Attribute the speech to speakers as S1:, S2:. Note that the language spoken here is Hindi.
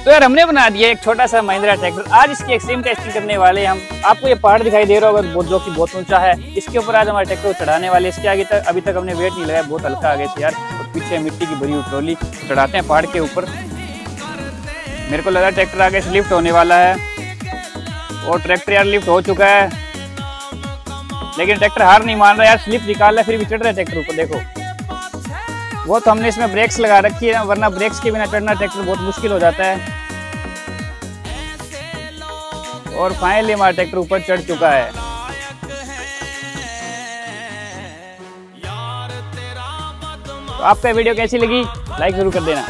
S1: तो यार हमने बना दिया एक छोटा सा महिंद्रा ट्रैक्टर। आज इसकी एक्सट्रीम टेस्टिंग करने वाले हम। आपको ये पहाड़ दिखाई दे रहा होगा जो कि बहुत ऊंचा है। इसके ऊपर आज हमारे ट्रैक्टर को चढ़ाने वाले। इसके आगे तक अभी तक हमने वेट नहीं लगाया, बहुत हल्का आगे से यार। और पीछे मिट्टी की भरी हुई ट्रॉली चढ़ाते हैं पहाड़ के ऊपर। मेरे को लगा ट्रैक्टर आगे से लिफ्ट होने वाला है और ट्रैक्टर यार लिफ्ट हो चुका है, लेकिन ट्रैक्टर हार नहीं मान रहा यार। स्लिप निकाल रहा है फिर भी चढ़ रहा है ट्रैक्टर ऊपर। देखो वो तो हमने इसमें ब्रेक्स लगा रखी है, वरना ब्रेक्स के बिना चढ़ना ट्रैक्टर बहुत मुश्किल हो जाता है। और फाइनली हमारा ट्रैक्टर ऊपर चढ़ चुका है। तो आपका वीडियो कैसी लगी लाइक जरूर कर देना।